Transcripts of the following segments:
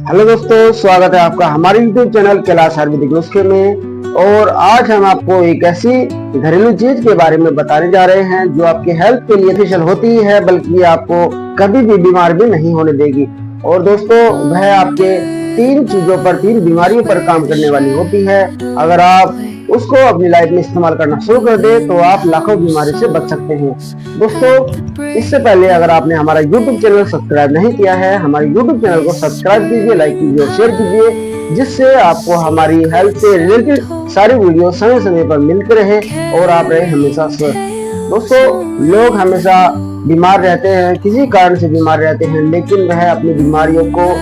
Hello दोस्तों, स्वागत है आपका हमारे YouTube चैनल कैलाश आयुर्वेदिक नुस्खे में। और आज हम आपको एक ऐसी घरेलू चीज के बारे में बताने जा रहे हैं जो आपके हेल्थ के लिए स्पेशल होती है, बल्कि आपको कभी भी बीमार भी नहीं होने देगी। और दोस्तों, वह आपके तीन बीमारियों पर काम करने वाली होती है। अगर आप उसको अपनी लाइफ में इस्तेमाल करना शुरू कर दे तो आप लाखों बीमारी से बच सकते हैं। दोस्तों, इससे पहले अगर आपने हमारा YouTube चैनल सब्सक्राइब नहीं किया है, हमारे YouTube चैनल को सब्सक्राइब कीजिए, लाइक कीजिए और शेयर कीजिए, जिससे आपको हमारी हेल्थ से रिलेटेड सारी वीडियो समय समय पर मिलते रहे और आप रहे हमेशा स्वस्थ। दोस्तों, लोग हमेशा बीमार रहते हैं, किसी कारण से बीमार रहते हैं, लेकिन वह अपनी बीमारियों को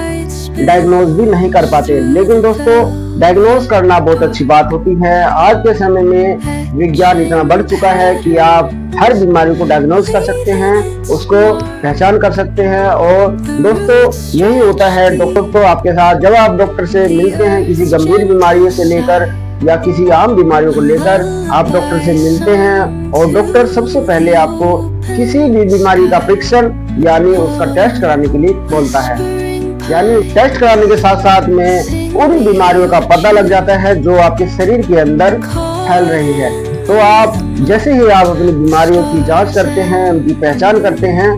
डायग्नोज भी नहीं कर पाते। लेकिन दोस्तों, डायग्नोज करना बहुत अच्छी बात होती है। आज के समय में विज्ञान इतना बढ़ चुका है कि आप हर बीमारी को डायग्नोज कर सकते हैं, उसको पहचान कर सकते हैं। और दोस्तों, यही होता है डॉक्टर तो आपके साथ जब आप डॉक्टर से मिलते हैं, किसी गंभीर बीमारियों से लेकर या किसी आम बीमारियों को लेकर आप डॉक्टर से मिलते हैं, और डॉक्टर सबसे पहले आपको किसी भी बीमारी का परीक्षण यानी उसका टेस्ट कराने के लिए बोलता है। यानी टेस्ट कराने के साथ साथ में उन बीमारियों का पता लग जाता है जो आपके शरीर के अंदर फैल रही है। तो आप जैसे ही आप अपनी बीमारियों की जांच करते हैं, उनकी पहचान करते हैं,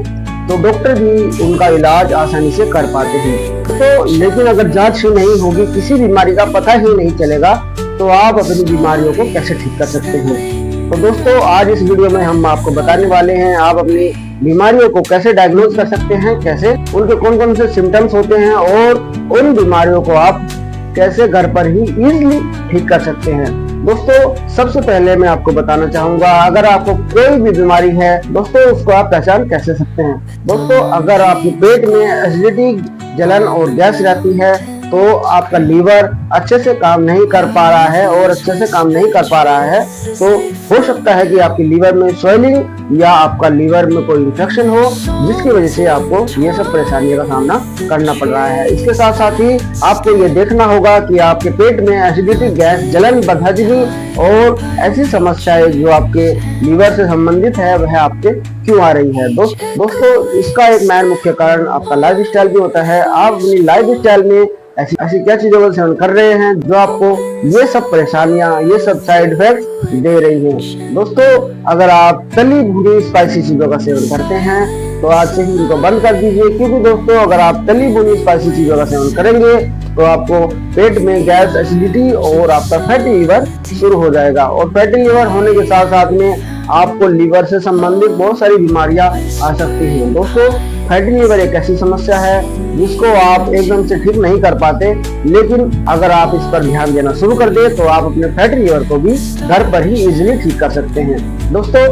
तो डॉक्टर भी उनका इलाज आसानी से कर पाते हैं। तो लेकिन अगर जांच ही नहीं होगी, किसी बीमारी का पता ही नहीं चलेगा, तो आप अपनी बीमारियों को कैसे ठीक कर सकते हैं। तो दोस्तों, आज इस वीडियो में हम आपको बताने वाले हैं आप अपनी बीमारियों को कैसे डायग्नोज कर सकते हैं, कैसे उनके कौन कौन से सिम्टम्स होते हैं और उन बीमारियों को आप कैसे घर पर ही इजीली ठीक कर सकते हैं। दोस्तों, सबसे पहले मैं आपको बताना चाहूंगा, अगर आपको कोई भी बीमारी है दोस्तों, उसको आप पहचान कैसे सकते हैं। दोस्तों, अगर आपके पेट में एसिडिटी, जलन और गैस रहती है, तो आपका लीवर अच्छे से काम नहीं कर पा रहा है, और अच्छे से काम नहीं कर पा रहा है तो हो सकता है कि आपके लीवर में स्वेलिंग या आपका लीवर में कोई इन्फेक्शन हो, जिसकी वजह से आपको ये सब परेशानियों का सामना करना पड़ रहा है। इसके साथ साथ ही आपको ये देखना होगा कि आपके पेट में एसिडिटी, गैस, जलन, बदहजमी और ऐसी समस्याएं जो आपके लीवर से संबंधित है, वह आपके क्यों आ रही है। दोस्तों, इसका एक मेन मुख्य कारण आपका लाइफ स्टाइल भी होता है। आप अपनी लाइफ स्टाइल में ऐसी क्या चीजों का सेवन कर रहे हैं जो आपको ये सब परेशानियां, ये सब साइड इफेक्ट दे रही हैं। दोस्तों, अगर आप तली भुनी स्पाइसी चीजों का सेवन करते हैं तो आज से ही इनको बंद कर दीजिए, क्योंकि दोस्तों, अगर आप तली भुनी स्पाइसी चीजों का सेवन करेंगे तो आपको पेट में गैस, एसिडिटी और आपका फैटी लीवर शुरू हो जाएगा। और फैटी लीवर होने के साथ साथ में आपको लीवर से संबंधित बहुत सारी बीमारियां आ सकती हैं। दोस्तों, फैटी लीवर एक ऐसी समस्या है जिसको आप एकदम से ठीक नहीं कर पाते, लेकिन अगर आप इस पर ध्यान देना शुरू कर दे तो आप अपने फैटी लीवर को भी घर पर ही इजीली ठीक कर सकते हैं। दोस्तों,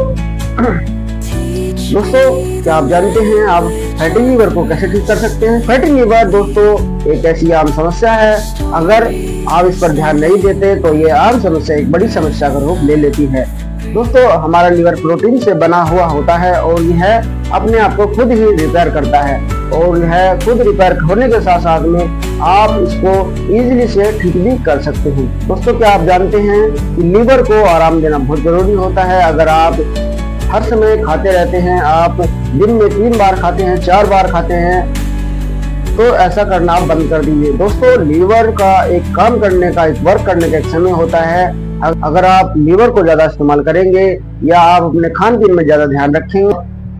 क्या आप जानते हैं आप फैटी लीवर को कैसे ठीक कर सकते हैं। फैटी लीवर दोस्तों एक ऐसी आम समस्या है, अगर आप इस पर ध्यान नहीं देते तो ये आम समस्या एक बड़ी समस्या का रूप ले लेती है। दोस्तों, हमारा लीवर प्रोटीन से बना हुआ होता है और यह अपने आप को खुद ही रिपेयर करता है, और यह खुद रिपेयर होने के साथ साथ में आप इसको इजीली से ठीक भी कर सकते हैं। दोस्तों, क्या आप जानते हैं कि लीवर को आराम देना बहुत जरूरी होता है। अगर आप हर समय खाते रहते हैं, आप दिन में 3 बार खाते हैं, 4 बार खाते हैं, तो ऐसा करना आप बंद कर दीजिए। दोस्तों, लीवर का एक काम करने का, एक वर्क करने का एक समय होता है। अगर आप लीवर को ज्यादा इस्तेमाल करेंगे या आप अपने खान पीन में ज्यादा ध्यान रखेंगे,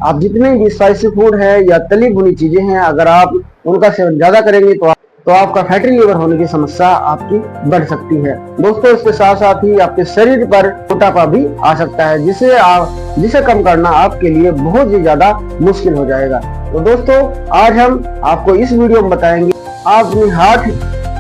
आप जितने भी स्पाइसी फूड है या तली भुनी चीजें हैं, अगर आप उनका सेवन ज्यादा करेंगे तो आपका फैटी लीवर होने की समस्या आपकी बढ़ सकती है। दोस्तों, इसके साथ साथ ही आपके शरीर पर मोटापा भी आ सकता है, जिसे कम करना आपके लिए बहुत ही ज्यादा मुश्किल हो जाएगा। तो दोस्तों, आज हम आपको इस वीडियो में बताएंगे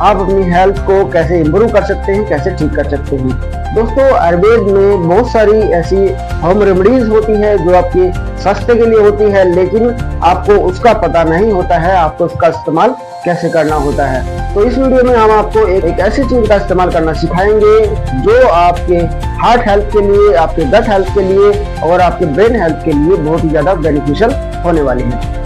आप अपनी हेल्थ को कैसे इम्प्रूव कर सकते हैं, कैसे ठीक कर सकते हैं। दोस्तों, आयुर्वेद में बहुत सारी ऐसी होम रेमेडीज होती है जो आपके स्वास्थ्य के लिए होती है, लेकिन आपको उसका पता नहीं होता है, आपको उसका इस्तेमाल कैसे करना होता है। तो इस वीडियो में हम आपको एक ऐसी चीज का इस्तेमाल करना सिखाएंगे जो आपके हार्ट हेल्थ के लिए, आपके गट हेल्थ के लिए और आपके ब्रेन हेल्थ के लिए बहुत ही ज्यादा बेनिफिशियल होने वाली है।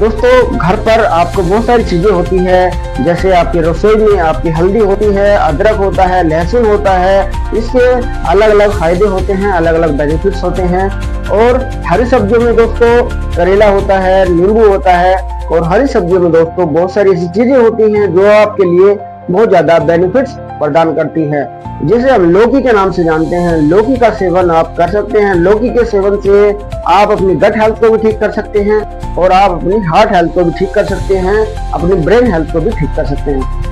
दोस्तों, घर पर आपको बहुत सारी चीजें होती है, जैसे आपकी रसोई में आपकी हल्दी होती है, अदरक होता है, लहसुन होता है। इसके अलग अलग फायदे होते हैं, अलग अलग बेनिफिट्स होते हैं। और हरी सब्जियों में दोस्तों करेला होता है, नींबू होता है, और हरी सब्जियों में दोस्तों बहुत सारी ऐसी चीजें होती हैं जो आपके लिए बहुत ज्यादा बेनिफिट्स प्रदान करती है, जिसे हम लौकी के नाम से जानते हैं। लौकी का सेवन आप कर सकते हैं। लौकी के सेवन से आप अपनी गट हेल्थ को भी ठीक कर सकते हैं और आप अपनी हार्ट हेल्थ को भी ठीक कर सकते हैं, अपनी ब्रेन हेल्थ को भी ठीक कर सकते हैं।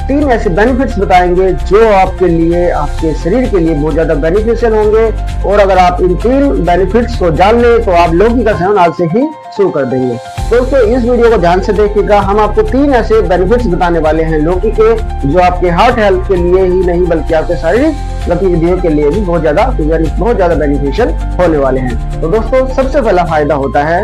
3 ऐसे बेनिफिट्स बताएंगे जो आपके लिए, आपके शरीर के लिए बहुत ज्यादा बेनिफिशियल होंगे, और अगर आप इन 3 बेनिफिट्स को जान लें तो आप लौकी का सेवन आज से ही शुरू कर देंगे। दोस्तों इस वीडियो को ध्यान से देखिएगा। हम आपको 3 ऐसे बेनिफिट्स बताने वाले हैं लौकी के, जो आपके हार्ट हेल्थ के लिए ही नहीं बल्कि आपके शारीरिक गतिविधियों के लिए भी बहुत ज्यादा बेनिफिशियल होने वाले हैं। तो दोस्तों सबसे पहला फायदा होता है,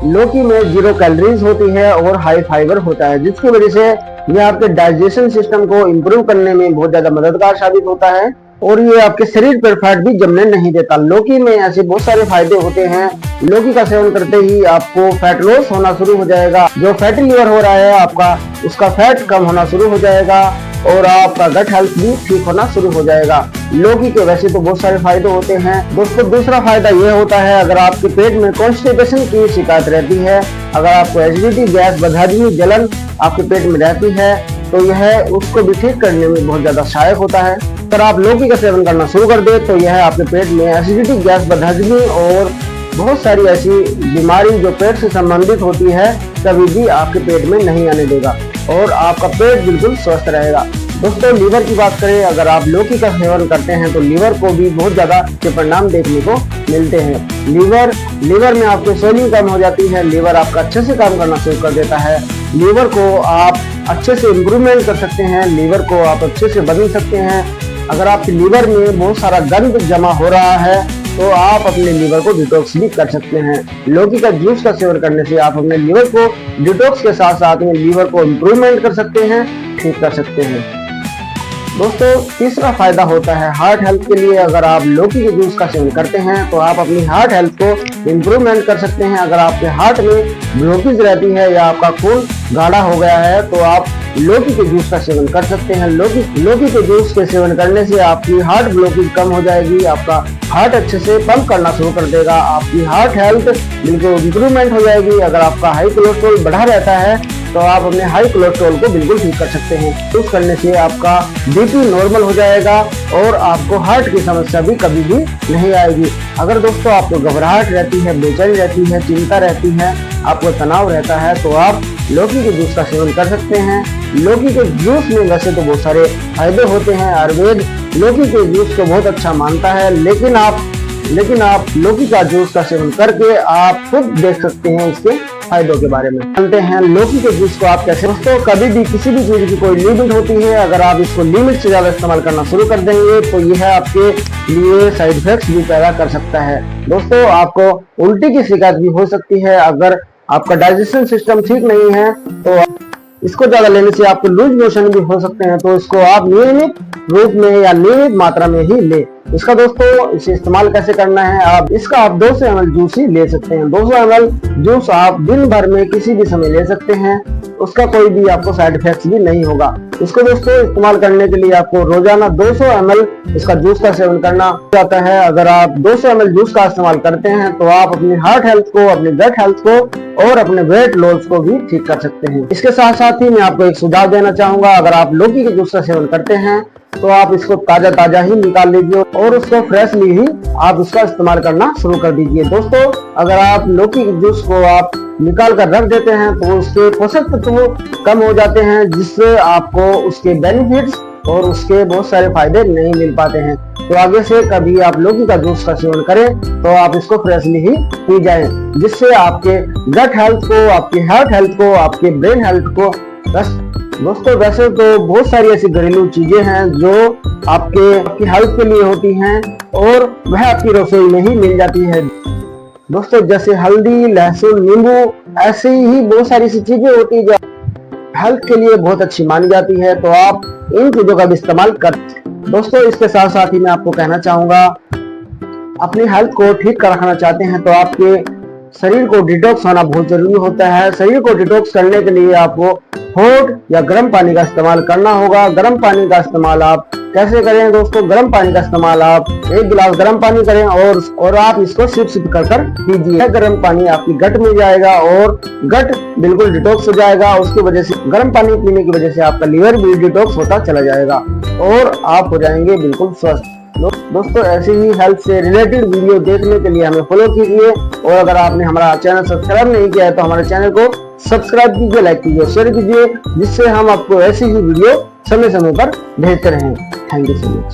लौकी में 0 कैलोरीज होती है और हाई फाइबर होता है, जिसकी वजह से यह आपके डाइजेशन सिस्टम को इम्प्रूव करने में बहुत ज्यादा मददगार साबित होता है, और ये आपके शरीर पर फैट भी जमने नहीं देता। लौकी में ऐसे बहुत सारे फायदे होते हैं। लौकी का सेवन करते ही आपको फैट लॉस होना शुरू हो जाएगा। जो फैटी लिवर हो रहा है आपका, उसका फैट कम होना शुरू हो जाएगा और आपका गट हेल्थ भी ठीक होना शुरू हो जाएगा। लौकी के वैसे तो बहुत सारे फायदे होते हैं दोस्तों। दूसरा फायदा यह होता है, अगर आपके पेट में कॉन्स्टिपेशन की शिकायत रहती है, अगर आपको एसिडिटी, गैस, बदहजमी, जलन आपके पेट में रहती है, तो यह उसको भी ठीक करने में बहुत ज्यादा सहायक होता है। अगर आप लौकी का सेवन करना शुरू कर दे तो यह आपके पेट में एसिडिटी, गैस, बदहजमी और बहुत सारी ऐसी बीमारी जो पेट से संबंधित होती है कभी भी आपके पेट में नहीं आने देगा और आपका पेट बिल्कुल स्वस्थ रहेगा। दोस्तों लीवर की बात करें, अगर आप लौकी का सेवन करते हैं तो लीवर को भी बहुत ज्यादा अच्छे परिणाम देखने को मिलते हैं। लीवर में आपकी स्वेलिंग कम हो जाती है। लीवर आपका अच्छे से काम करना शुरू कर देता है। लीवर को आप अच्छे से इम्प्रूवमेंट कर सकते हैं। लीवर को आप अच्छे से बदल सकते हैं। अगर आपके लीवर में बहुत सारा गंद जमा हो रहा है तो आप अपने लीवर को डिटॉक्स भी कर सकते हैं। लौकी का जूस का सेवन करने से आप अपने लीवर को डिटॉक्स के साथ साथ में लीवर को इम्प्रूवमेंट कर सकते हैं, ठीक कर सकते हैं। दोस्तों तीसरा फायदा होता है हार्ट हेल्थ के लिए। अगर आप लौकी के जूस का सेवन करते हैं तो आप अपनी हार्ट हेल्थ को इम्प्रूवमेंट कर सकते हैं। अगर आपके हार्ट में ब्लॉकेज रहती है या आपका खून गाढ़ा हो गया है तो आप लौकी के जूस का सेवन कर सकते हैं। लौकी के जूस के सेवन करने से आपकी हार्ट ब्लॉकेज कम हो जाएगी, आपका हार्ट अच्छे से पंप करना शुरू कर देगा, आपकी हार्ट हेल्थ बिल्कुल इम्प्रूवमेंट हो जाएगी। अगर आपका हाई कोलेस्ट्रॉल बढ़ा रहता है तो आप अपने हाई कोलेस्ट्रॉल को बिल्कुल ठीक कर सकते हैं। यूज करने से आपका बीपी नॉर्मल हो जाएगा और आपको हार्ट की समस्या भी कभी भी नहीं आएगी। अगर दोस्तों आपको घबराहट रहती है, बेचैनी रहती है, चिंता रहती है, आपको तनाव रहता है तो आप लौकी के जूस का सेवन कर सकते हैं। लौकी के जूस में वैसे तो बहुत सारे फायदे होते हैं। आयुर्वेद लौकी के जूस को बहुत अच्छा मानता है, लेकिन आप लौकी का जूस का सेवन करके आप खुद देख सकते हैं इसके फायदों के बारे में। जानते हैं लौकी के जूस को आप कैसे। दोस्तों कभी भी किसी भी चीज की कोई लिमिट होती है। अगर आप इसको लिमिट से ज्यादा इस्तेमाल करना शुरू कर देंगे तो यह आपके लिए साइड इफेक्ट्स भी पैदा कर सकता है। दोस्तों आपको उल्टी की शिकायत भी हो सकती है। अगर आपका डाइजेशन सिस्टम ठीक नहीं है तो इसको ज्यादा लेने से आपको लूज मोशन भी हो सकते हैं, तो इसको आप नियमित रूप में या नियमित मात्रा में ही ले। इसका दोस्तों इसे इस्तेमाल कैसे करना है, आप 200 ml जूस ही ले सकते हैं। 200 ml जूस आप दिन भर में किसी भी समय ले सकते हैं, उसका कोई भी आपको साइड इफेक्ट्स भी नहीं होगा। इसको दोस्तों इस्तेमाल करने के लिए आपको रोजाना 200 ml इसका जूस का सेवन करना जाता है। अगर आप 200 ml जूस का इस्तेमाल करते हैं तो आप अपनी हार्ट हेल्थ को, अपनी गट हेल्थ को और अपने वेट लॉस को भी ठीक कर सकते हैं। इसके साथ साथ ही मैं आपको एक सुझाव देना चाहूंगा, अगर आप लौकी के जूस का सेवन करते हैं तो आप इसको ताजा ही निकाल लीजिए और उसको फ्रेशली ही आप इसका इस्तेमाल करना शुरू कर दीजिए। दोस्तों अगर आप लौकी के जूस को आप निकाल कर रख देते हैं तो उसके पोषक तत्व कम हो जाते हैं, जिससे आपको उसके बेनिफिट्स और उसके बहुत सारे फायदे नहीं मिल पाते हैं। तो आगे से कभी आप लौकी का जूस का सेवन करें तो आप इसको फ्रेशली ही पी जाएं, जिससे आपके गट हेल्थ को, आपकी हार्ट हेल्थ को, आपके ब्रेन हेल्थ को। दोस्तों वैसे तो बहुत सारी ऐसी घरेलू चीजें हैं जो आपकी हेल्थ के लिए होती हैं और वह आपकी रसोई में ही मिल जाती है। दोस्तों जैसे हल्दी, लहसुन, नींबू, ऐसी ही बहुत सारी ऐसी चीजें होती है जो हेल्थ के लिए बहुत अच्छी मानी जाती है, तो आप इन चीजों का भी इस्तेमाल कर। दोस्तों इसके साथ साथ ही मैं आपको कहना चाहूंगा, अपनी हेल्थ को ठीक कर रखना चाहते हैं तो आपके शरीर को डिटॉक्स होना बहुत जरूरी होता है। शरीर को डिटॉक्स करने के लिए आपको हॉट या गर्म पानी का इस्तेमाल करना होगा। गर्म पानी का इस्तेमाल आप कैसे करें दोस्तों? गर्म पानी का इस्तेमाल आप 1 गिलास गर्म पानी करें और आप इसको सिप कर पीजिए। गर्म पानी आपकी गट में जाएगा और गट बिल्कुल डिटॉक्स हो जाएगा। उसकी वजह से गर्म पानी पीने की वजह से आपका लीवर भी डिटॉक्स होता चला जाएगा और आप हो जाएंगे बिल्कुल स्वस्थ। दोस्तों ऐसे ही हेल्थ से रिलेटेड वीडियो देखने के लिए हमें फॉलो कीजिए और अगर आपने हमारा चैनल सब्सक्राइब नहीं किया है तो हमारे चैनल को सब्सक्राइब कीजिए, लाइक कीजिए, शेयर कीजिए, जिससे हम आपको ऐसी ही वीडियो समय समय पर भेजते रहें। Thank you so much.